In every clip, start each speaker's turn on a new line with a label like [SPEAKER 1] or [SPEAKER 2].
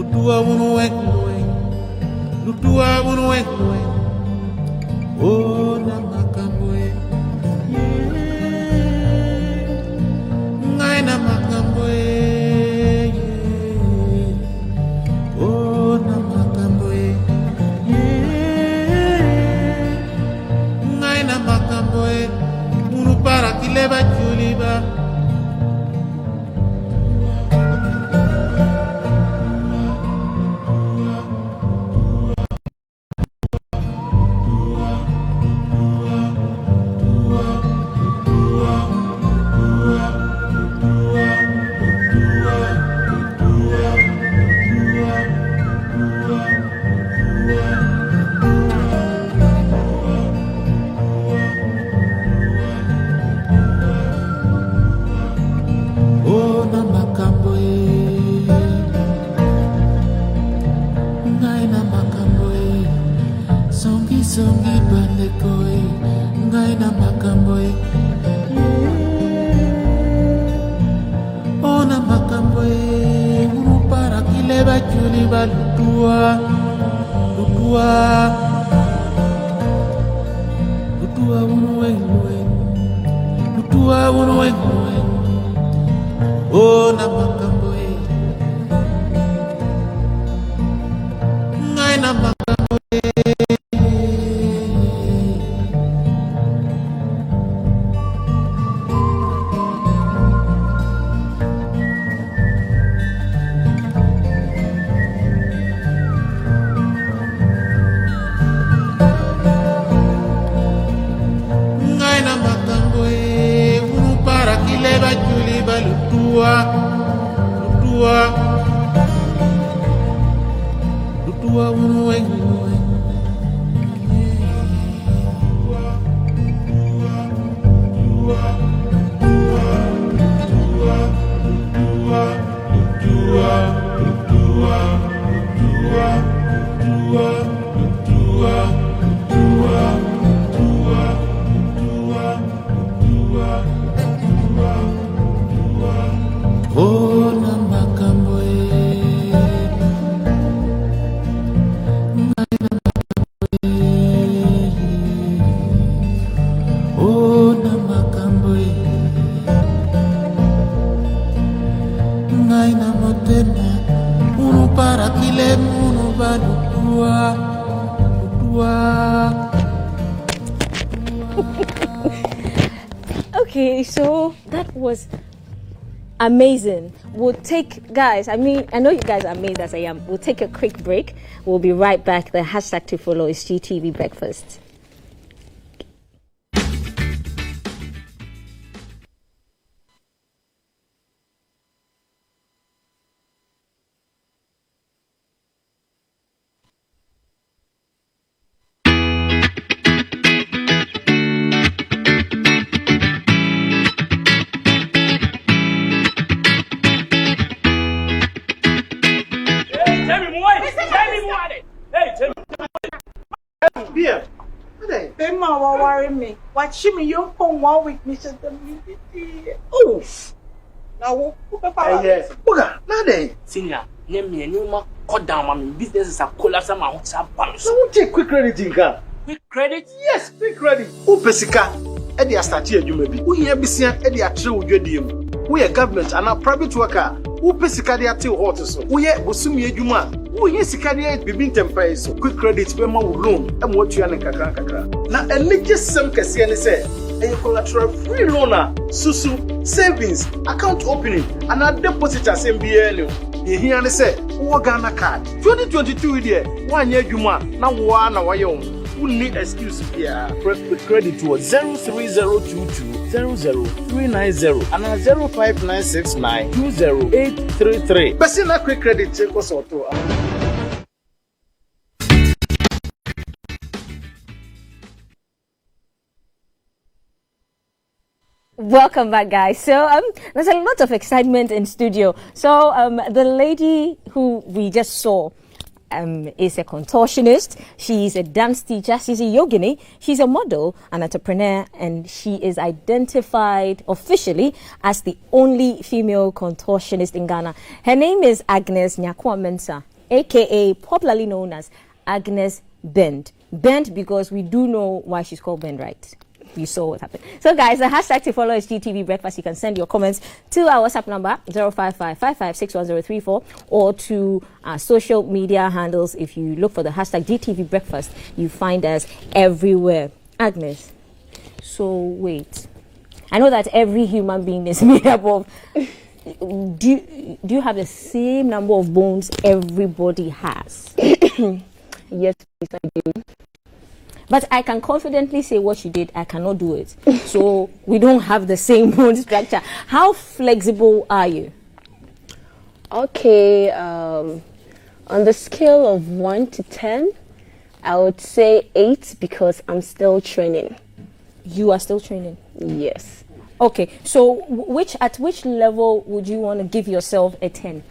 [SPEAKER 1] Lutua uno oh na makamboe ngai na makamboe oh na makamboe ngai na makamboe munu para kileba chuliba songi bande koi ngai na makamboe ona makamboe unu para kileba chuli ba lutua unu wenwe ona makamboe ngai na makamboe Lutua unu wenwe oh na makamboe oh na makamboe ngai na motema unu para kile munu balutua
[SPEAKER 2] Okay, so that was amazing. We'll take, guys, I know you guys are amazed as I am. We'll take a quick break. We'll be right back. The hashtag to follow is GTV Breakfast.
[SPEAKER 3] Worry me. Watch me, you come 1 week, Mr. WDT. Oh, now,
[SPEAKER 4] yes, Buga, Nade.
[SPEAKER 5] Senior, name me and you ma cut down my business is a collapse. I'm out of balance.
[SPEAKER 4] So, won't take quick credit, Inka?
[SPEAKER 5] Quick credit?
[SPEAKER 4] Yes, quick credit. Who Pesica? Eddie Astatia, you may be. Who here be seen Eddie Atru, your diem. We are government and a private worker. Who Pesica, they are two horses. We are Busumi, Juma. Who yes, Cadia be been tempered. So, quick credit, Bema loan, and what you are in Kakaka. Now, and let just some Cassian say. A collateral free loaner, Susu, savings, account opening, and a deposit as MBA. You hear me say, Wagana card. 2022 year, 1 year Juma, now one hour young. Who need excuse here? Quick credit to 03022 00390 and 05969 20833. But see, not quick credit check us or two.
[SPEAKER 2] Welcome back, guys. So there's a lot of excitement in studio. So the lady who we just saw, is a contortionist. She's a dance teacher. She's a yogini. She's a model, an entrepreneur, and she is identified officially as the only female contortionist in Ghana. Her name is Agnes Nyakwa Mensah, aka popularly known as Agnes Bend. Bend because we do know why she's called Bend, right? You saw what happened. So guys, the hashtag to follow is GTV Breakfast. You can send your comments to our WhatsApp number 05555561034 or to our social media handles. If you look for the hashtag GTV Breakfast, you find us everywhere. Agnes, so wait. I know that every human being is made up of... Do you have the same number of bones everybody has?
[SPEAKER 6] Yes, please, I do.
[SPEAKER 2] But I can confidently say what you did, I cannot do it. So we don't have the same bone structure. How flexible are you?
[SPEAKER 6] Okay, on the scale of 1 to 10, I would say 8 because I'm still training.
[SPEAKER 2] You are still training?
[SPEAKER 6] Yes.
[SPEAKER 2] Okay, so at which level would you want to give yourself a 10?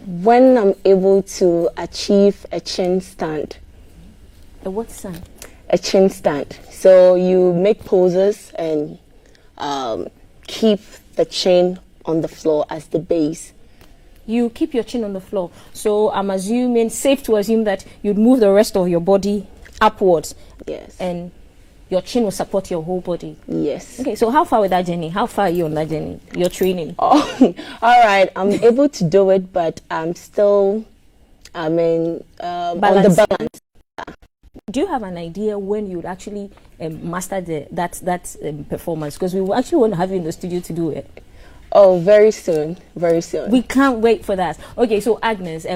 [SPEAKER 6] When I'm able to achieve a chin stand.
[SPEAKER 2] A what stand?
[SPEAKER 6] A chin stand. So you make poses and keep the chin on the floor as the base.
[SPEAKER 2] You keep your chin on the floor. So I'm assuming, safe to assume that you'd move the rest of your body upwards.
[SPEAKER 6] Yes.
[SPEAKER 2] And your chin will support your whole body.
[SPEAKER 6] Yes.
[SPEAKER 2] Okay, so how far with that journey? How far are you on that journey? Your training?
[SPEAKER 6] Oh, all right. I'm able to do it, but I'm still, on the balance.
[SPEAKER 2] Do you have an idea when you would actually master that performance? Because we actually want to have you in the studio to do it.
[SPEAKER 6] Oh, very soon. Very soon.
[SPEAKER 2] We can't wait for that. Okay, so Agnes,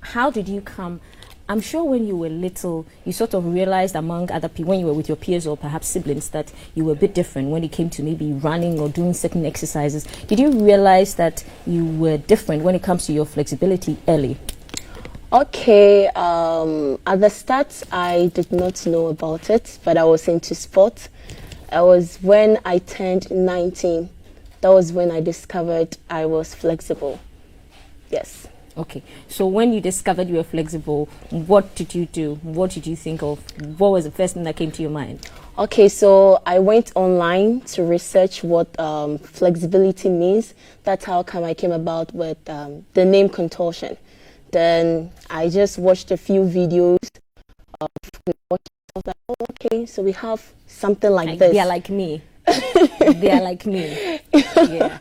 [SPEAKER 2] how did you come? I'm sure when you were little, you sort of realized among other people, when you were with your peers or perhaps siblings, that you were a bit different when it came to maybe running or doing certain exercises. Did you realize that you were different when it comes to your flexibility early?
[SPEAKER 6] Okay, at the start, I did not know about it, but I was into sport. I was when I turned 19. That was when I discovered I was flexible. Yes.
[SPEAKER 2] Okay, so when you discovered you were flexible, what did you do? What did you think of? What was the first thing that came to your mind?
[SPEAKER 6] Okay, so I went online to research what flexibility means. That's how come I came about with the name contortion. Then I just watched a few videos of contortion. I was like, oh, okay, so we have something like this.
[SPEAKER 2] They are like me. They are like me. Yeah.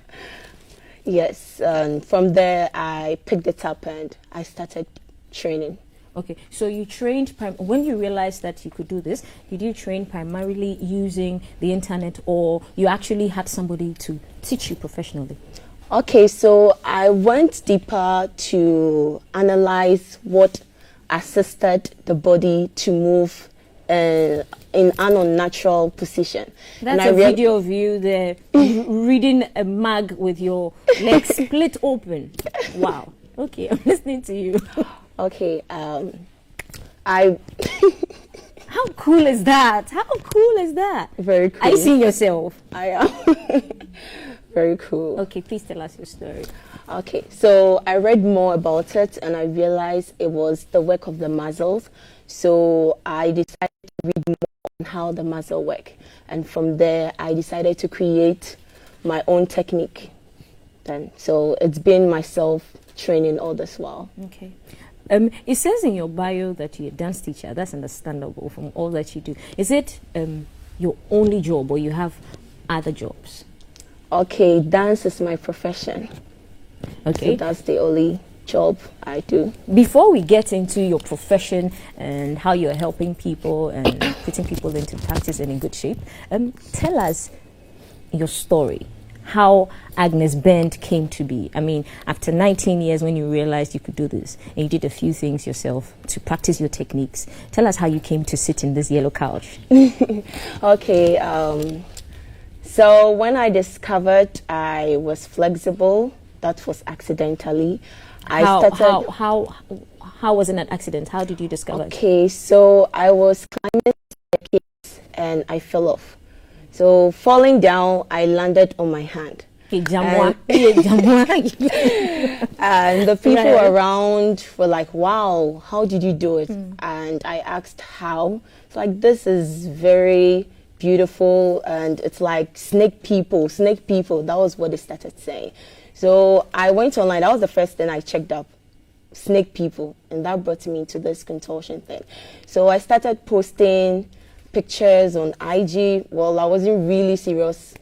[SPEAKER 6] Yes, and from there I picked it up and I started training.
[SPEAKER 2] Okay, so you trained, when you realized that you could do this, did you train primarily using the internet or you actually had somebody to teach you professionally?
[SPEAKER 6] Okay, so I went deeper to analyze what assisted the body to move in an unnatural position.
[SPEAKER 2] That's a video of you there reading a mug with your legs split open. Wow. Okay, I'm listening to you.
[SPEAKER 6] Okay,
[SPEAKER 2] How cool is that? How cool is that?
[SPEAKER 6] Very cool.
[SPEAKER 2] I see yourself.
[SPEAKER 6] I am. Very cool.
[SPEAKER 2] Okay, please tell us your story.
[SPEAKER 6] Okay, so I read more about it and I realized it was the work of the muscles. So I decided to read more on how the muscle work. And from there, I decided to create my own technique. Then, so it's been myself training all this while.
[SPEAKER 2] Okay. It says in your bio that you're a dance teacher. That's understandable from all that you do. Is it your only job or you have other jobs?
[SPEAKER 6] Okay, dance is my profession.
[SPEAKER 2] Okay.
[SPEAKER 6] So that's the only job I do.
[SPEAKER 2] Before we get into your profession and how you're helping people and putting people into practice and in good shape, tell us your story. How Agnes Bend came to be. I mean, after 19 years when you realized you could do this and you did a few things yourself to practice your techniques, tell us how you came to sit in this yellow couch.
[SPEAKER 6] Okay, so when I discovered I was flexible, that was accidentally.
[SPEAKER 2] How was it an accident? How did you discover it?
[SPEAKER 6] Okay, so I was climbing staircase and I fell off. So falling down, I landed on my hand.
[SPEAKER 2] I
[SPEAKER 6] And the people
[SPEAKER 2] Right.
[SPEAKER 6] around were like, wow, how did you do it? And I asked how. It's like, this is very beautiful, and it's like snake people. That was what they started saying. So I went online. That was the first thing I checked up, snake people, and that brought me to this contortion thing. So I started posting pictures on IG. Well, I wasn't really serious,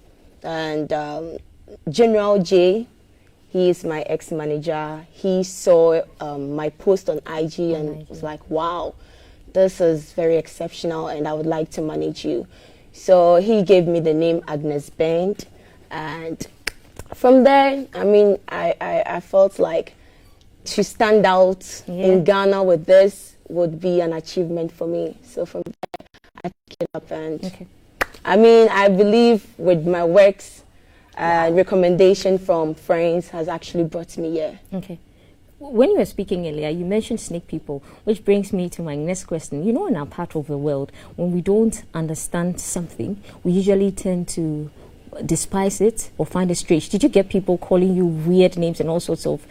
[SPEAKER 6] and General J, he is my ex-manager. He saw my post on IG and was like, wow, this is very exceptional, and I would like to manage you. So he gave me the name Agnes Bend, and from there, I mean, I felt like to stand out in Ghana with this would be an achievement for me. So from there, I took it up, and I mean, I believe with my works, recommendation from friends has actually brought me here.
[SPEAKER 2] Okay. When you were speaking earlier, you mentioned snake people, which brings me to my next question. You know, in our part of the world, when we don't understand something, we usually tend to despise it or find it strange. Did you get people calling you weird names and all sorts of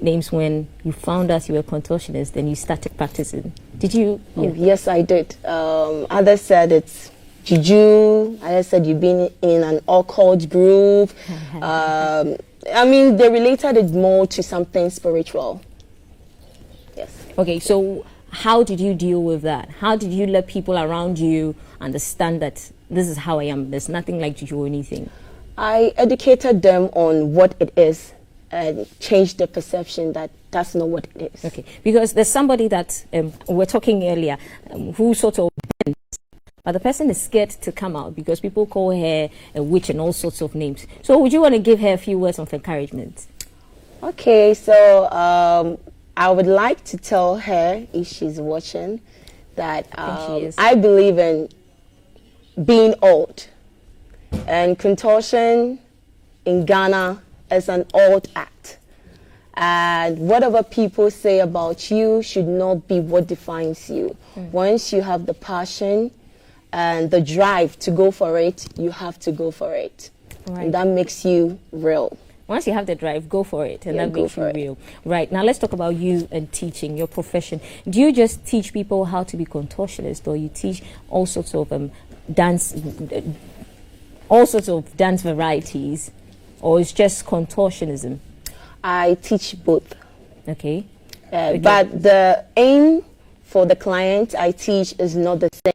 [SPEAKER 2] names when you found out you were a contortionist and you started practicing? Did you?
[SPEAKER 6] Oh, yes, I did. Others said it's juju. Others said you've been in an occult group. I mean, they related it more to something spiritual. Yes.
[SPEAKER 2] Okay, so how did you deal with that? How did you let people around you understand that this is how I am? There's nothing like juju or anything.
[SPEAKER 6] I educated them on what it is and changed the perception that that's not what it is.
[SPEAKER 2] Okay, because there's somebody that we were talking earlier who sort of bends, but the person is scared to come out because people call her a witch and all sorts of names. So would you want to give her a few words of encouragement?
[SPEAKER 6] Okay, so I would like to tell her, if she's watching, that I believe in being old. And contortion in Ghana is an old act. And whatever people say about you should not be what defines you. Once you have the passion and the drive to go for it, you have to go for it.
[SPEAKER 2] Right.
[SPEAKER 6] And that makes you real.
[SPEAKER 2] Once you have the drive, go for it, and that makes you real. Right, now let's talk about you and teaching, your profession. Do you just teach people how to be contortionist, or you teach all sorts of dance varieties, or it's just contortionism?
[SPEAKER 6] I teach both.
[SPEAKER 2] Okay.
[SPEAKER 6] But the aim for the client I teach is not the same.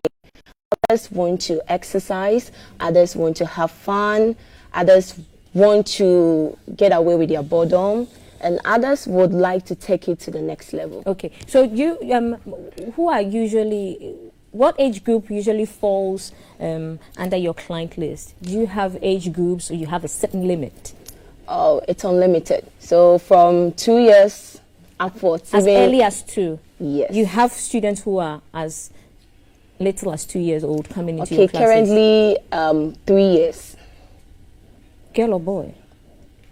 [SPEAKER 6] Others want to exercise, others want to have fun, others want to get away with their boredom, and others would like to take it to the next level.
[SPEAKER 2] Okay, so you, what age group usually falls under your client list? Do you have age groups, or you have a certain limit?
[SPEAKER 6] Oh, it's unlimited. So from 2 years upwards.
[SPEAKER 2] As early as 2?
[SPEAKER 6] Yes.
[SPEAKER 2] You have students who are as little as 2 years old coming into your classes?
[SPEAKER 6] Currently 3 years.
[SPEAKER 2] Girl or boy?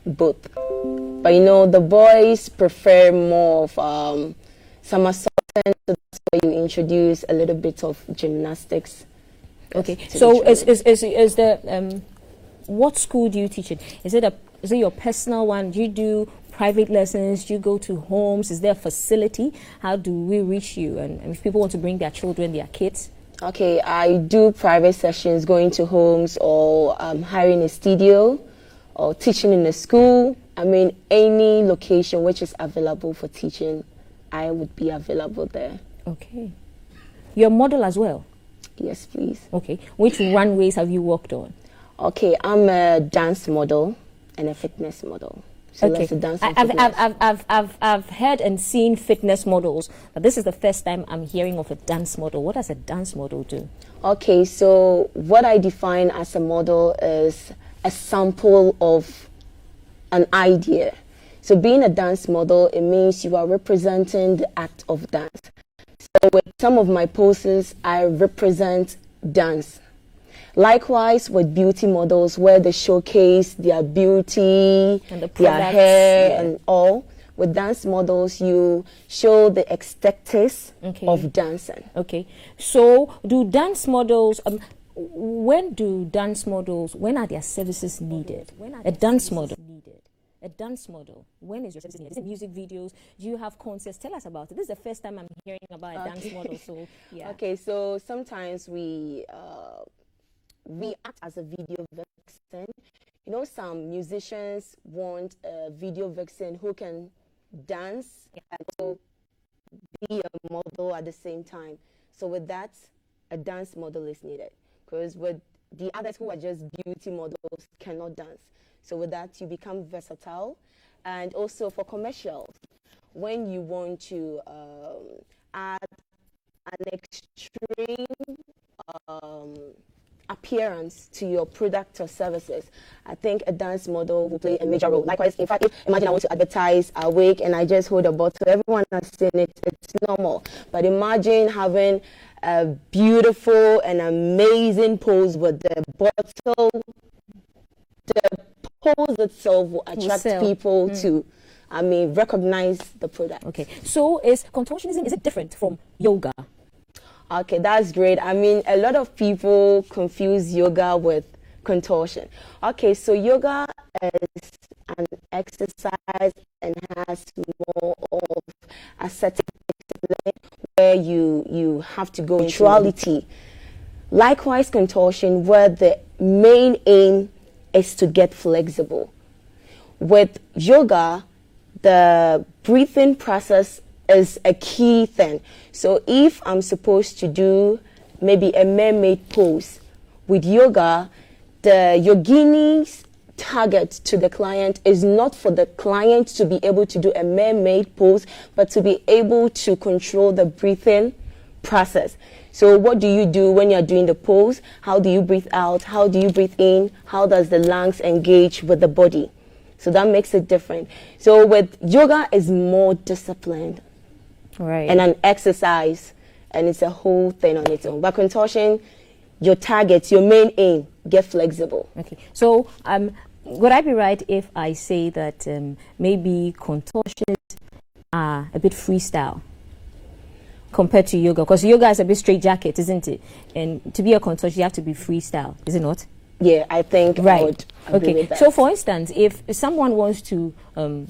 [SPEAKER 6] Both. But you know, the boys prefer more of somersaulting, so that's why you introduce a little bit of gymnastics.
[SPEAKER 2] Okay, so is the what school do you teach in? Is it your personal one? Do you do private lessons? Do you go to homes? Is there a facility? How do we reach you? And if people want to bring their children, their kids?
[SPEAKER 6] Okay, I do private sessions, going to homes, or hiring a studio, or teaching in a school. I mean, any location which is available for teaching, I would be available there.
[SPEAKER 2] Okay. You're a model as well?
[SPEAKER 6] Yes, please.
[SPEAKER 2] Okay. Which runways have you worked on?
[SPEAKER 6] Okay, I'm a dance model and a fitness model. So
[SPEAKER 2] okay. I've heard and seen fitness models, but this is the first time I'm hearing of a dance model. What does a dance model do?
[SPEAKER 6] Okay, so what I define as a model is a sample of an idea. So being a dance model, it means you are representing the act of dance. So with some of my poses, I represent dance. Likewise with beauty models, where they showcase their beauty,
[SPEAKER 2] and
[SPEAKER 6] their hair, and all. With dance models, you show the aesthetics of dancing.
[SPEAKER 2] Okay. So do dance models, when are their services needed? A dance model. a dance model. When is your service needed? Is it music videos? Do you have concerts? Tell us about it. This is the first time I'm hearing about a dance model. So yeah.
[SPEAKER 6] Okay, so sometimes we act as a video vixen. You know, some musicians want a video vixen who can dance and also be a model at the same time. So with that, a dance model is needed, because with the others who are just beauty models cannot dance. So with that, you become versatile. And also for commercials, when you want to add an extreme appearance to your product or services, I think a dance model will play a major role. Likewise, in fact, imagine I want to advertise a wig and I just hold a bottle. Everyone has seen it, it's normal. But imagine having a beautiful and amazing pose with the bottle. The pose itself will attract people to, recognize the product.
[SPEAKER 2] Okay, so is contortionism, is it different from yoga?
[SPEAKER 6] Okay, that's great. I mean, a lot of people confuse yoga with contortion. Okay, so yoga is an exercise and has more of a certain discipline where you have to go neutrality. Likewise, contortion, where the main aim is to get flexible. With yoga, the breathing process is a key thing. So if I'm supposed to do maybe a mermaid pose with yoga, the yogini's target to the client is not for the client to be able to do a mermaid pose, but to be able to control the breathing process. So what do you do when you're doing the pose? How do you breathe out? How do you breathe in? How does the lungs engage with the body? So that makes it different. So with yoga is more disciplined.
[SPEAKER 2] Right.
[SPEAKER 6] And an exercise, and it's a whole thing on its own. But contortion, your target, your main aim, get flexible.
[SPEAKER 2] Okay. So would I be right if I say that maybe contortions are a bit freestyle compared to yoga? Because yoga is a bit straightjacket, isn't it? And to be a contortion, you have to be freestyle, is it not?
[SPEAKER 6] Yeah, I think I would agree with that.
[SPEAKER 2] So for instance, if someone wants to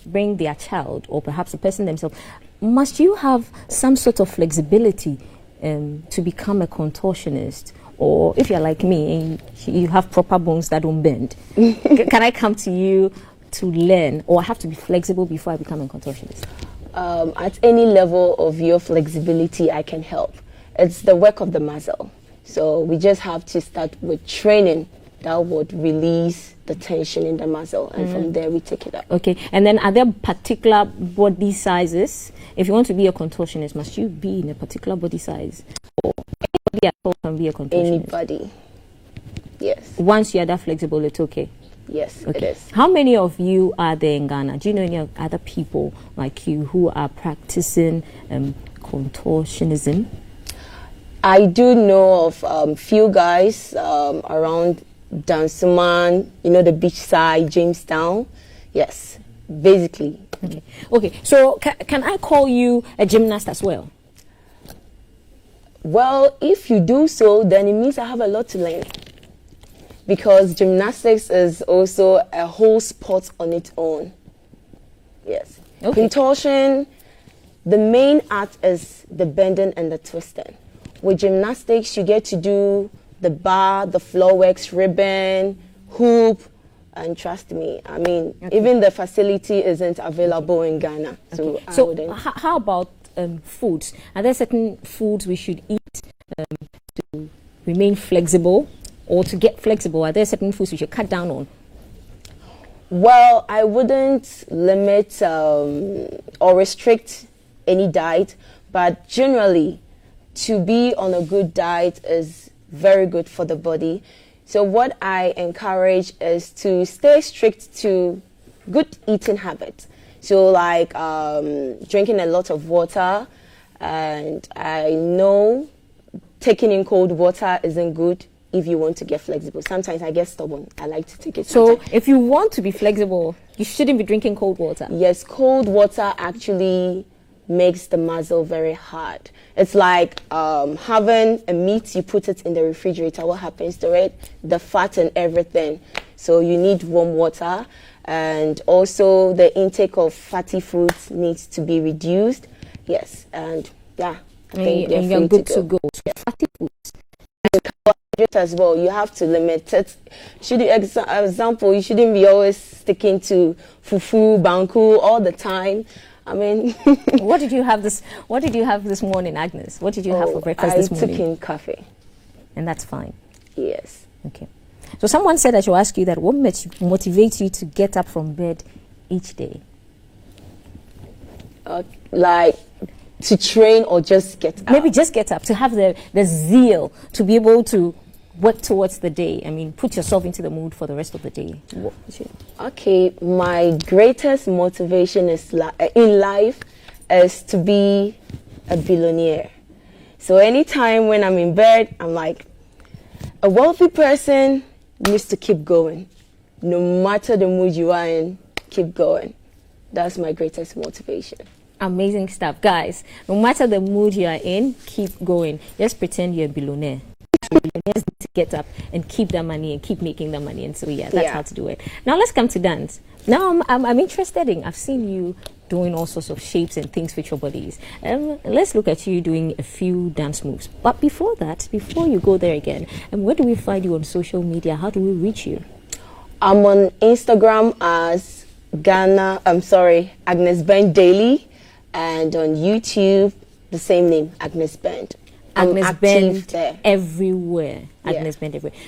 [SPEAKER 2] bring their child or perhaps a person themselves, must you have some sort of flexibility to become a contortionist? Or if you're like me and you have proper bones that don't bend, can I come to you to learn, or I have to be flexible before I become a contortionist?
[SPEAKER 6] At any level of your flexibility, I can help. It's the work of the muscle. So we just have to start with training that would release the tension in the muscle, and from there we take it up.
[SPEAKER 2] Okay, and then are there particular body sizes? If you want to be a contortionist, must you be in a particular body size? Or anybody at all can be a contortionist?
[SPEAKER 6] Anybody, yes.
[SPEAKER 2] Once you are that flexible, it's okay?
[SPEAKER 6] Yes,
[SPEAKER 2] okay.
[SPEAKER 6] It is.
[SPEAKER 2] How many of you are there in Ghana? Do you know any other people like you who are practicing contortionism?
[SPEAKER 6] I do know of few guys around Dansuman, the beach side, Jamestown. Yes, basically.
[SPEAKER 2] Okay. So can I call you a gymnast as well?
[SPEAKER 6] Well, if you do so, then it means I have a lot to learn. Because gymnastics is also a whole sport on its own. Yes. Okay. Contortion, the main art is the bending and the twisting. With gymnastics, you get to do the bar, the floor works, ribbon, hoop, and trust me, even the facility isn't available in Ghana.
[SPEAKER 2] Okay. So how about foods? Are there certain foods we should eat to remain flexible or to get flexible? Are there certain foods we should cut down on?
[SPEAKER 6] Well, I wouldn't limit or restrict any diet, but generally, to be on a good diet is very good for the body. So what I encourage is to stay strict to good eating habits. So like drinking a lot of water, and I know taking in cold water isn't good if you want to get flexible. Sometimes I get stubborn. I like to take it.
[SPEAKER 2] So if you want to be flexible, you shouldn't be drinking cold water.
[SPEAKER 6] Yes, cold water actually makes the muscle very hard. It's like having a meat, you put it in the refrigerator. What happens to it? The fat and everything. So you need warm water. and also the intake of fatty foods needs to be reduced. Yes, and yeah, I think they're
[SPEAKER 2] you're
[SPEAKER 6] free
[SPEAKER 2] good
[SPEAKER 6] to
[SPEAKER 2] to
[SPEAKER 6] go.
[SPEAKER 2] go. So fatty foods.
[SPEAKER 6] Carbohydrates as well, you have to limit it. Example, you shouldn't be always sticking to fufu, banku all the time. I mean,
[SPEAKER 2] What did you have this? What did you have this morning, Agnes? What did you have for breakfast this morning?
[SPEAKER 6] I took in coffee.
[SPEAKER 2] And that's fine.
[SPEAKER 6] Yes.
[SPEAKER 2] Okay. So someone said I should ask you that what motivates you to get up from bed each day?
[SPEAKER 6] Like to train or just get up?
[SPEAKER 2] Maybe just get up, to have the zeal to be able to work towards the day. I mean, put yourself into the mood for the rest of the day.
[SPEAKER 6] Okay, my greatest motivation is in life is to be a billionaire. So anytime when I'm in bed, I'm like, a wealthy person needs to keep going. No matter the mood you are in, keep going. That's my greatest motivation.
[SPEAKER 2] Amazing stuff. Guys, no matter the mood you are in, keep going. Just pretend you're a billionaire. Billionaires need to get up and keep that money and keep making that money. And so, that's how to do it. Now, let's come to dance. Now, I'm interested in, I've seen you doing all sorts of shapes and things with your bodies. Let's look at you doing a few dance moves. But before that, before you go there again, where do we find you on social media? How do we reach you?
[SPEAKER 6] I'm on Instagram as Agnes Bend Daily, and on YouTube, the same name, Agnes Bend.
[SPEAKER 2] Agnes Bend
[SPEAKER 6] there.
[SPEAKER 2] Everywhere. Agnes Bend everywhere.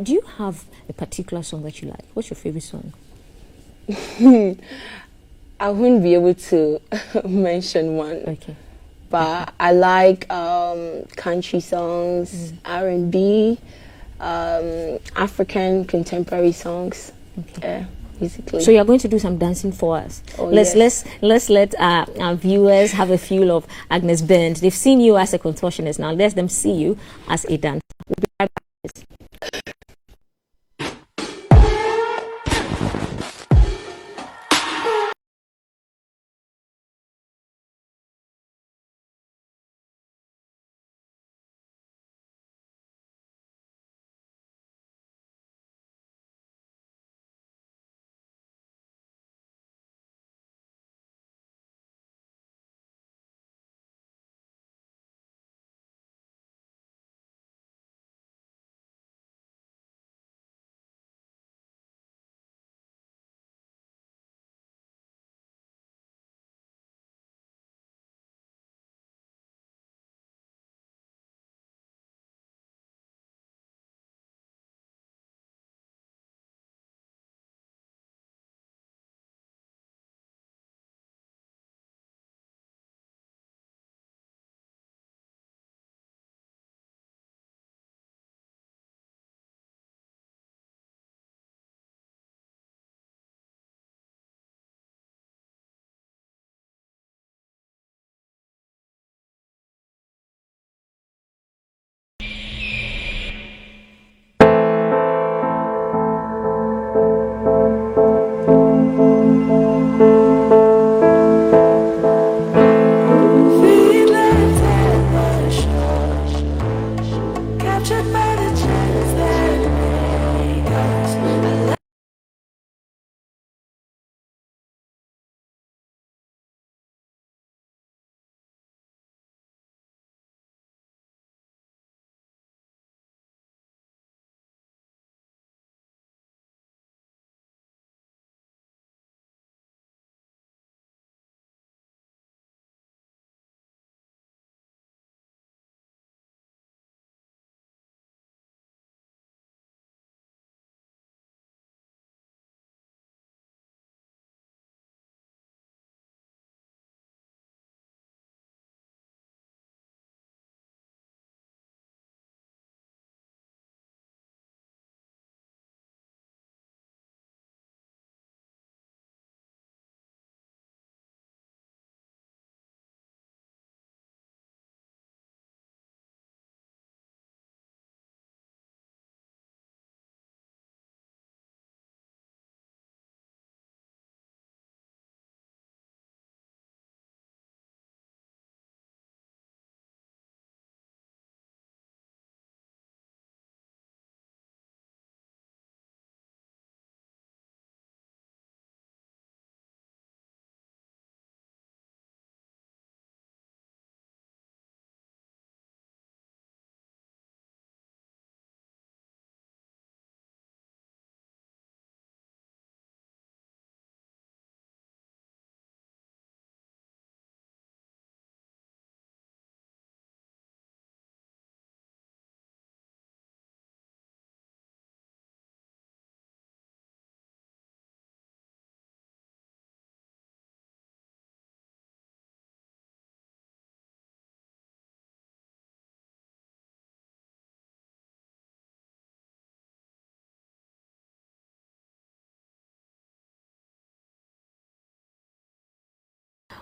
[SPEAKER 2] Do you have a particular song that you like? What's your favorite song?
[SPEAKER 6] I wouldn't be able to mention one.
[SPEAKER 2] Okay.
[SPEAKER 6] But I like country songs, R&B, African contemporary songs. Okay. Basically.
[SPEAKER 2] So you're going to do some dancing for us.
[SPEAKER 6] Oh,
[SPEAKER 2] let's let our viewers have a feel of Agnes Bend. They've seen you as a contortionist. Now let them see you as a dancer. We'll be right back.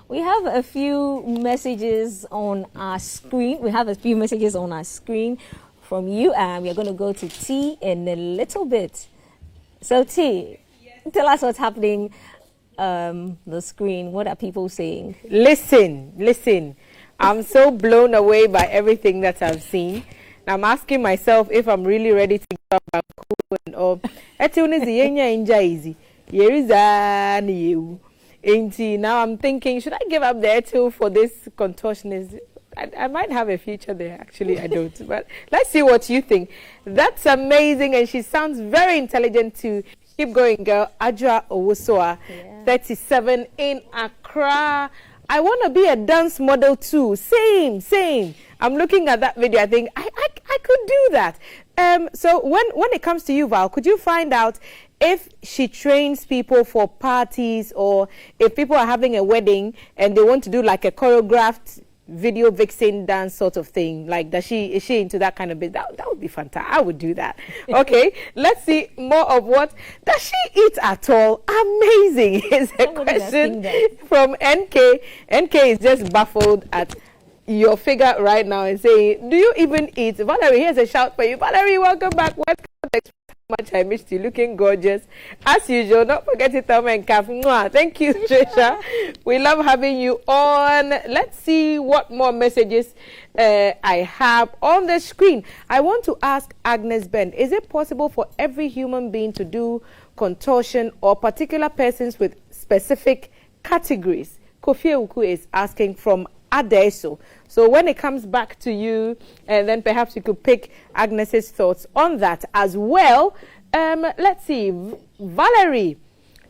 [SPEAKER 2] we have a few messages on our screen. From you, and we are going to go to T in a little bit. So T, tell us what's happening. The screen. What are people saying?
[SPEAKER 7] Listen. I'm so blown away by everything that I've seen. I'm asking myself if I'm really ready to give up and all. Now I'm thinking, should I give up the Etil for this contortionist? I might have a future there. Actually, I don't. But let's see what you think. That's amazing, and she sounds very intelligent too. Keep going, girl. Adra Owusoa, 37 in Accra. I want to be a dance model too. Same. I'm looking at that video. I think I could do that. So when it comes to you, Val, could you find out if she trains people for parties, or if people are having a wedding and they want to do like a choreographed video vixen dance sort of thing? Like, is she into that kind of bit? That would be fantastic. I would do that. Okay, let's see more of what. Does she eat at all? Amazing is a question from NK. NK is just baffled at your figure right now and saying, do you even eat? Valerie, here's a shout for you. Valerie, welcome back. What much I missed you, looking gorgeous as usual. Not forget to tell me and calf. Thank you, Trisha. We love having you on. Let's see what more messages I have on the screen. I want to ask Agnes Ben, is it possible for every human being to do contortion, or particular persons with specific categories? Kofi Uku is asking from Adeso. So when it comes back to you, and then perhaps you could pick Agnes's thoughts on that as well. Let's see. Valerie,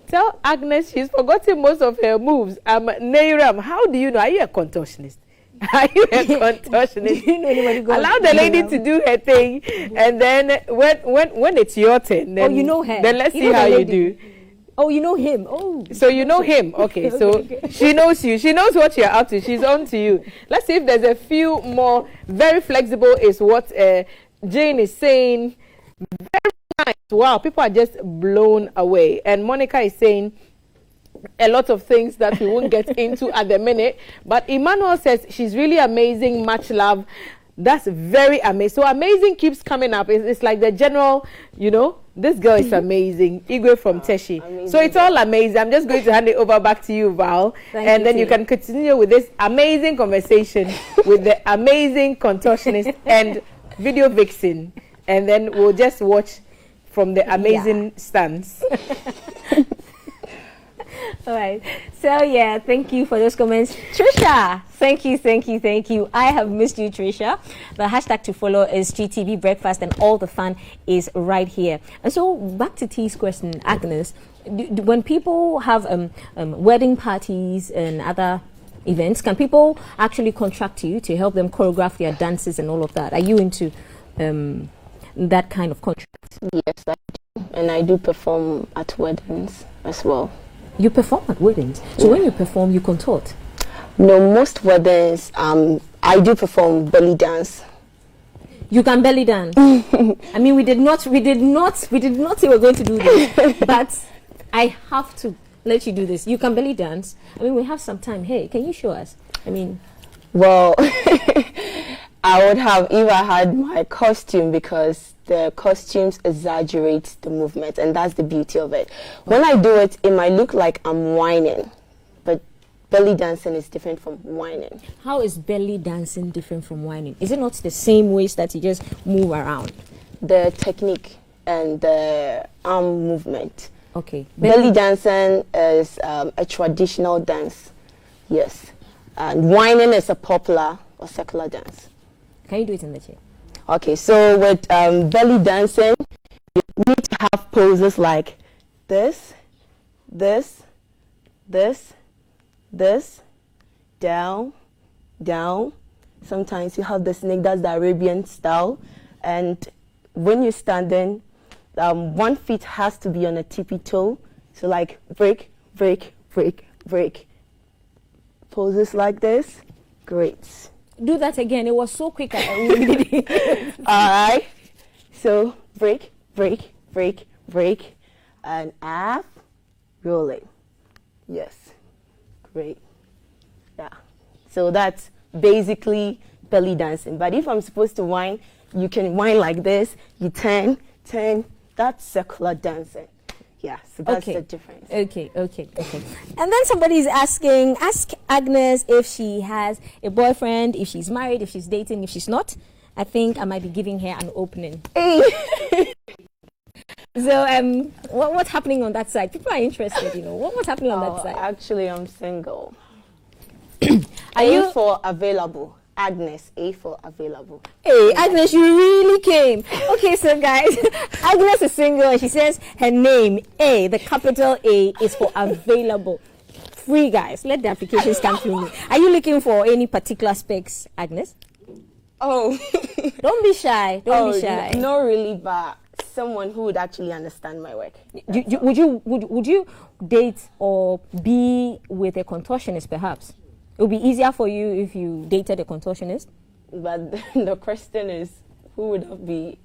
[SPEAKER 7] tell Agnes she's forgotten most of her moves. Neiram, how do you know? Are you a contortionist? Are you a contortionist?
[SPEAKER 2] Do you know anybody going?
[SPEAKER 7] Allow the lady to do her thing, and then when it's your turn, then,
[SPEAKER 2] you know her.
[SPEAKER 7] Then let's see how you do.
[SPEAKER 2] Oh, you know him. Oh.
[SPEAKER 7] So you know him. Okay, so she knows you. She knows what you're up to. She's on to you. Let's see if there's a few more. Very flexible is what Jane is saying. Very nice. Wow, people are just blown away. And Monica is saying a lot of things that we won't get into at the minute. But Emmanuel says she's really amazing. Much love. That's very amazing. So amazing keeps coming up. It's like the general, this girl is amazing. Igwe from Teshi. Amazing. So it's all amazing. I'm just going to hand it over back to you, Val. And then you can continue with this amazing conversation with the amazing contortionist and video vixen. And then we'll just watch from the amazing stance.
[SPEAKER 2] All right. So, thank you for those comments. Trisha, thank you. I have missed you, Trisha. The hashtag to follow is GTV Breakfast, and all the fun is right here. And so, back to T's question, Agnes. When people have wedding parties and other events, can people actually contract you to help them choreograph their dances and all of that? Are you into that kind of contract?
[SPEAKER 6] Yes, I do. And I do perform at weddings as well.
[SPEAKER 2] You perform at weddings? So when you perform, you contort?
[SPEAKER 6] No, most weddings, I do perform belly dance.
[SPEAKER 2] You can belly dance? I mean, we did not say we're going to do this, but I have to let you do this. You can belly dance. I mean, we have some time. Hey, can you show us? I mean...
[SPEAKER 6] Well, I would have if I had my costume, because the costumes exaggerate the movement, and that's the beauty of it. When I do it, it might look like I'm whining, but belly dancing is different from whining.
[SPEAKER 2] How is belly dancing different from whining? Is it not the same ways that you just move around?
[SPEAKER 6] The technique and the arm movement.
[SPEAKER 2] Okay.
[SPEAKER 6] Belly dancing is a traditional dance, yes. And whining is a popular or secular dance.
[SPEAKER 2] Can you do it in the chair?
[SPEAKER 6] Okay, so with belly dancing, you need to have poses like this, this, this, this, down, down. Sometimes you have the snake, that's the Arabian style. And when you're standing, one foot has to be on a tippy toe. So like break, break, break, break. Poses like this, great.
[SPEAKER 2] Do that again. It was so quick. All
[SPEAKER 6] right. So break, break, break, break, and up, rolling. Yes. Great. Yeah. So that's basically belly dancing. But if I'm supposed to whine, you can whine like this. You turn. That's circular dancing. Yeah, so that's the difference.
[SPEAKER 2] Okay. And then somebody is asking, ask Agnes if she has a boyfriend, if she's married, if she's dating, if she's not. I think I might be giving her an opening. So, what's happening on that side? People are interested, what's happening on that side?
[SPEAKER 6] Actually, I'm single.
[SPEAKER 2] Are you
[SPEAKER 6] for available? Agnes, A for available.
[SPEAKER 2] Hey, Agnes, you really came. Okay, so guys, Agnes is single and she says her name, A, the capital A, is for available. Free, guys. Let the applications come through me. Are you looking for any particular specs, Agnes?
[SPEAKER 6] Oh.
[SPEAKER 2] Don't be shy. Don't be shy.
[SPEAKER 6] Not really, but someone who would actually understand my work.
[SPEAKER 2] Would you date or be with a contortionist, perhaps? It would be easier for you if you dated a contortionist.
[SPEAKER 6] But the question is, who would that be?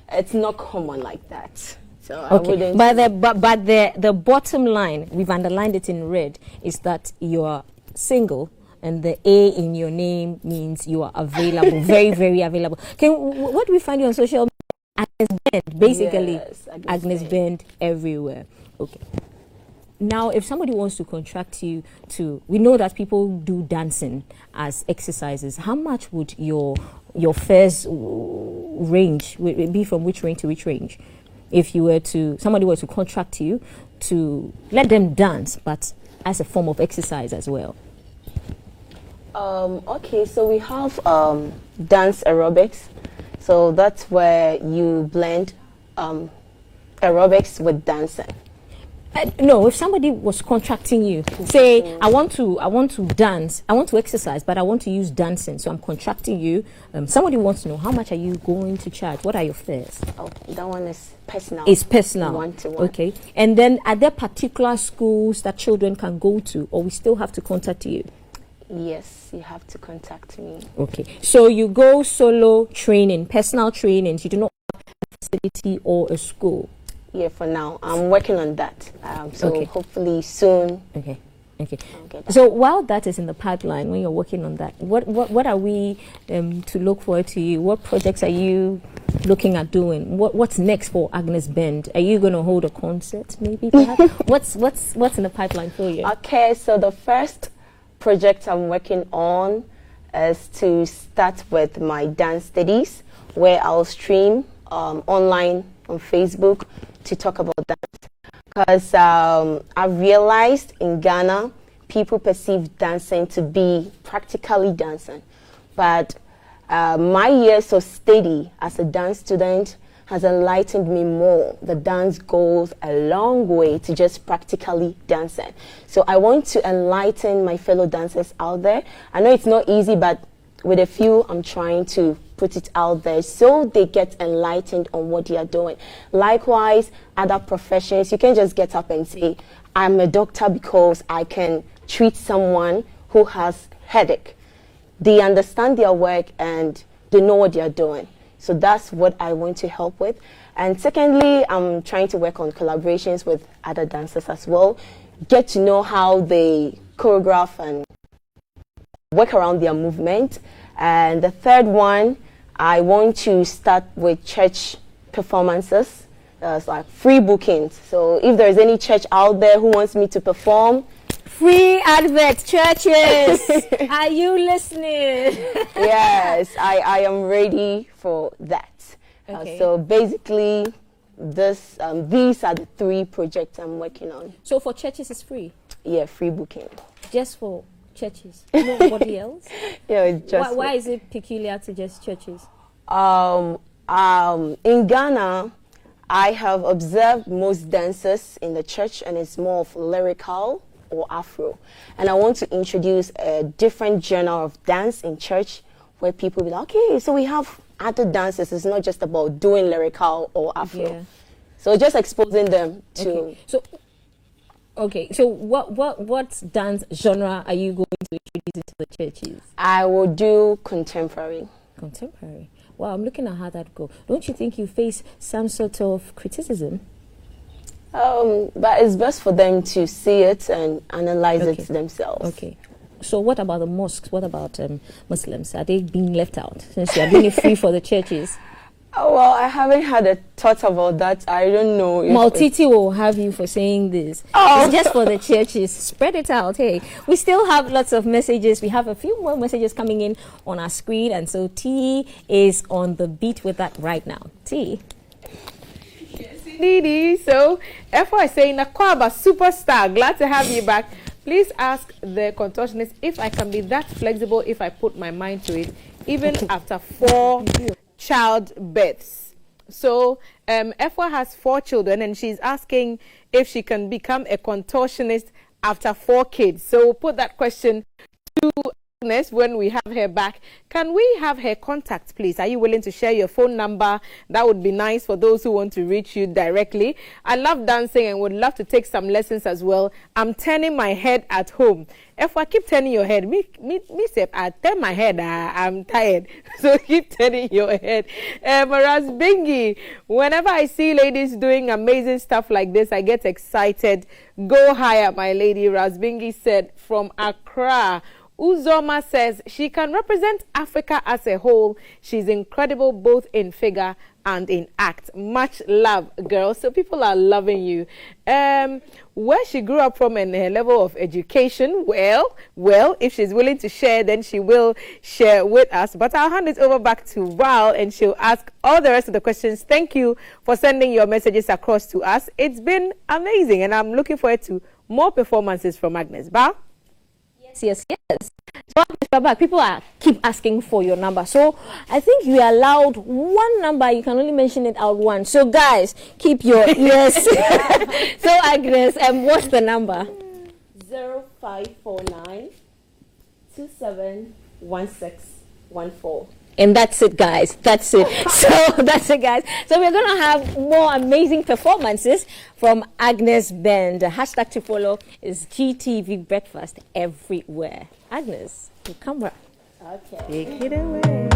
[SPEAKER 6] It's not common like that. So I wouldn't.
[SPEAKER 2] But the bottom line, we've underlined it in red, is that you are single, and the A in your name means you are available, very, very available. What do we find you on social media? Agnes Bend, basically.
[SPEAKER 6] Yes,
[SPEAKER 2] Agnes Bend everywhere. Okay. Now, if somebody wants to contract you we know that people do dancing as exercises. How much would your fares range be, from which range to which range? If somebody were to contract you to let them dance, but as a form of exercise as well.
[SPEAKER 6] Okay, so we have dance aerobics. So that's where you blend aerobics with dancing.
[SPEAKER 2] No, if somebody was contracting you, say, I want to dance, I want to exercise, but I want to use dancing, so I'm contracting you. Somebody wants to know, how much are you going to charge? What are your fares?
[SPEAKER 6] Oh, that one is personal.
[SPEAKER 2] It's personal.
[SPEAKER 6] 1-to-1.
[SPEAKER 2] Okay. And then are there particular schools that children can go to, or we still have to contact you?
[SPEAKER 6] Yes, you have to contact me.
[SPEAKER 2] Okay. So you go solo training, personal trainings. You do not have a facility or a school.
[SPEAKER 6] Yeah, for now. I'm working on that. So hopefully soon.
[SPEAKER 2] Okay. So while that is in the pipeline, when you're working on that, what are we to look forward to you? What projects are you looking at doing? What's next for Agnes Bend? Are you going to hold a concert, maybe? Perhaps? What's in the pipeline for you?
[SPEAKER 6] Okay, so the first project I'm working on is to start with my dance studies, where I'll stream online on Facebook to talk about dance. Because I've realized in Ghana, people perceive dancing to be practically dancing. But my years of study as a dance student has enlightened me more. The dance goes a long way to just practically dancing. So I want to enlighten my fellow dancers out there. I know it's not easy, but with a few, I'm trying to put it out there so they get enlightened on what they are doing. Likewise, other professions, you can just get up and say, I'm a doctor because I can treat someone who has headache. They understand their work and they know what they are doing. So that's what I want to help with. And secondly, I'm trying to work on collaborations with other dancers as well. Get to know how they choreograph and work around their movement. And the third one, I want to start with church performances. It's like free bookings. So if there's any church out there who wants me to perform,
[SPEAKER 2] free advert, churches. Are you listening?
[SPEAKER 6] Yes, I am ready for that.
[SPEAKER 2] Okay.
[SPEAKER 6] So basically, these are the 3 projects I'm working on.
[SPEAKER 2] So for churches, it's free?
[SPEAKER 6] Yeah, free booking.
[SPEAKER 2] Just for churches? Nobody else?
[SPEAKER 6] Yeah, it's just.
[SPEAKER 2] Why is it peculiar to just churches?
[SPEAKER 6] In Ghana, I have observed most dancers in the church, and it's more of lyrical or Afro. And I want to introduce a different genre of dance in church where people be like, okay, so we have other dances. It's not just about doing lyrical or Afro.
[SPEAKER 2] Yeah.
[SPEAKER 6] So just exposing them to.
[SPEAKER 2] Okay. So what dance genre are you going to introduce into the churches?
[SPEAKER 6] I will do contemporary. But it's best for them to see it and analyze
[SPEAKER 2] Okay.
[SPEAKER 6] it themselves.
[SPEAKER 2] Okay. So what about the mosques? What about Muslims? Are they being left out since you are doing it free for the churches?
[SPEAKER 6] Oh, well, I haven't had a thought about that. I don't know. If
[SPEAKER 2] Maltiti will have you for saying this.
[SPEAKER 6] Oh.
[SPEAKER 2] It's just for the churches. Spread it out. Hey, we still have lots of messages. We have a few more messages coming in on our screen, and so T is on the beat with that right now. T.
[SPEAKER 7] Didi. So, F4 is saying, Nakwaba, superstar, glad to have you back. Please ask the contortionist if I can be that flexible if I put my mind to it, even after 4 childbirths. So, F4 has 4 children, and she's asking if she can become a contortionist after 4 kids. So, we'll put that question to Agnes when we have her back. Can we have her contact, please? Are you willing to share your phone number? That would be nice for those who want to reach you directly. I love dancing and would love to take some lessons as well. I'm turning my head at home. If I keep turning your head, me say I turn my head, I'm tired. So keep turning your head. Razbingi, whenever I see ladies doing amazing stuff like this, I get excited. Go higher, my lady. Razbingi said from Accra. Uzoma says she can represent Africa as a whole. She's incredible both in figure and in act. Much love, girls. So people are loving you. Where she grew up from and her level of education, well, if she's willing to share, then she will share with us. But I'll hand it over back to Val and she'll ask all the rest of the questions. Thank you for sending your messages across to us. It's been amazing and I'm looking forward to more performances from Agnes. Val?
[SPEAKER 2] Yes. So Mr. Back, people keep asking for your number. So I think you are allowed one number. You can only mention it out once. So guys, keep your ears. So Agnes, what's the number?
[SPEAKER 6] 0549 271614.
[SPEAKER 2] And that's it, guys. That's it. So that's it, guys. So we're going to have more amazing performances from Agnes Bend. The hashtag to follow is GTV Breakfast everywhere. Agnes, you come back.
[SPEAKER 6] Okay.
[SPEAKER 7] Take it away.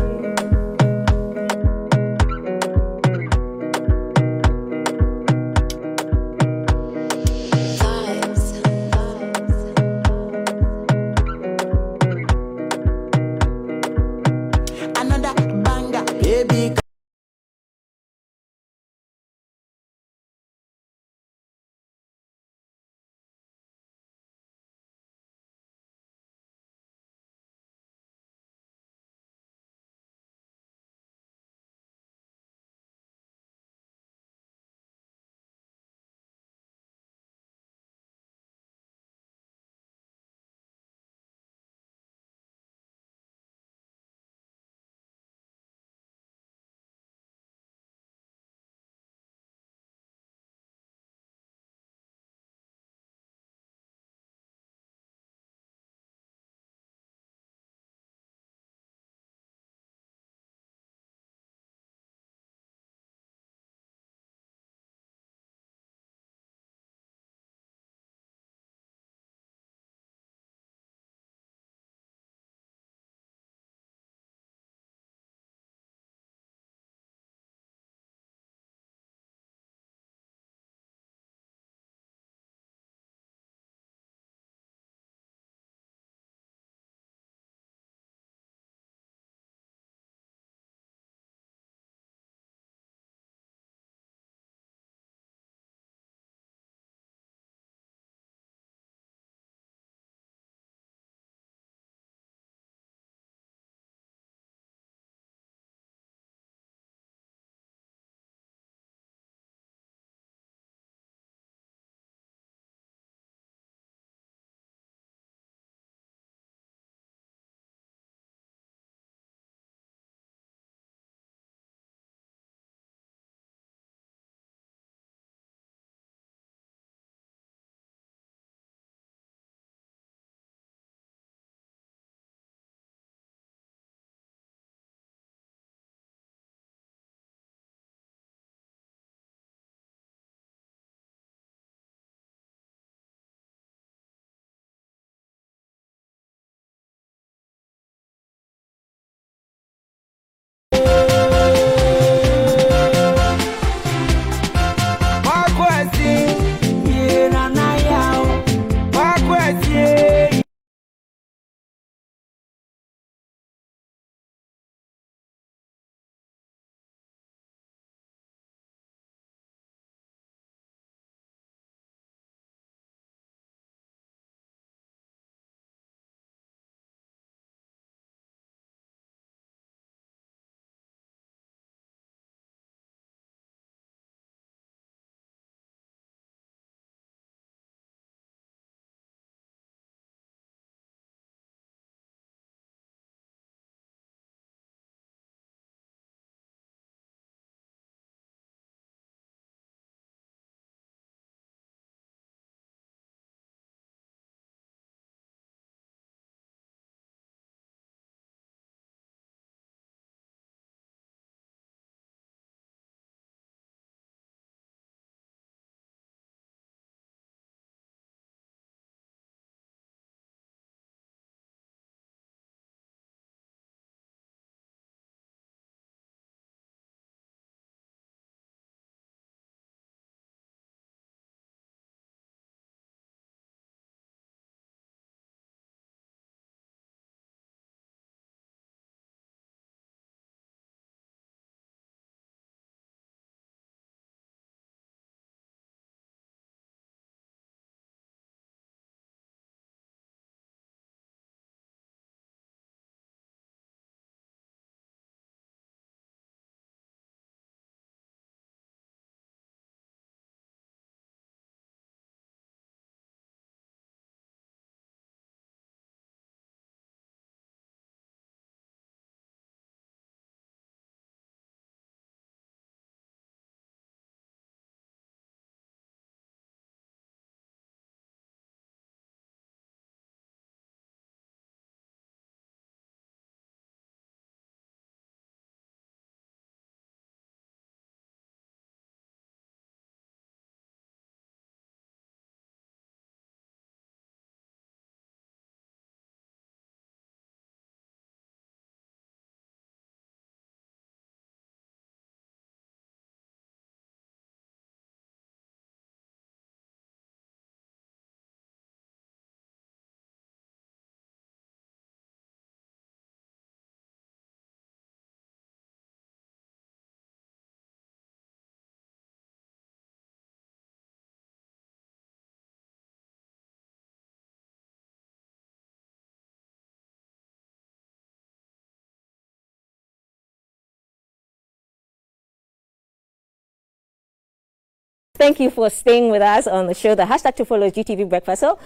[SPEAKER 2] Thank you for staying with us on the show. The hashtag to follow is GTV Breakfast. So,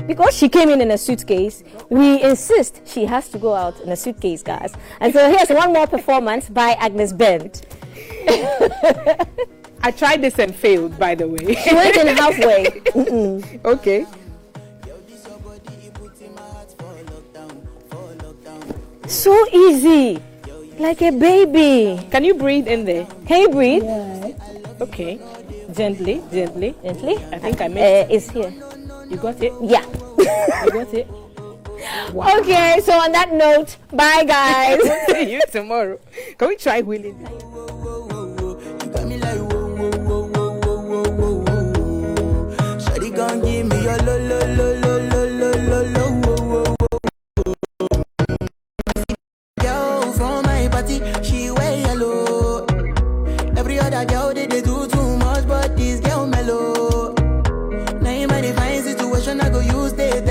[SPEAKER 2] because she came in a suitcase, we insist she has to go out in a suitcase, guys. And so here's one more performance by Agnes Bent.
[SPEAKER 7] I tried this and failed, by the way.
[SPEAKER 2] She went in halfway.
[SPEAKER 7] Okay.
[SPEAKER 2] So easy, like a baby.
[SPEAKER 7] Can you breathe in there?
[SPEAKER 2] Can you breathe?
[SPEAKER 6] Yeah.
[SPEAKER 7] Okay. Gently.
[SPEAKER 2] Gently.
[SPEAKER 7] I think I missed
[SPEAKER 2] It's here.
[SPEAKER 7] You got it?
[SPEAKER 2] Yeah.
[SPEAKER 7] You got it? Wow.
[SPEAKER 2] Okay, so on that note, bye guys.
[SPEAKER 7] See you tomorrow. Can we try wheeling?
[SPEAKER 1] You got me like whoa, whoa, whoa, whoa, whoa, whoa, whoa. Shawty gon' give me your lo, lo, lo, lo, lo, lo, lo, lo, whoa, whoa, whoa. Girl from my party, she wear yellow. Every other girl they do too much, but this girl mellow. Now in my divine situation, I go use they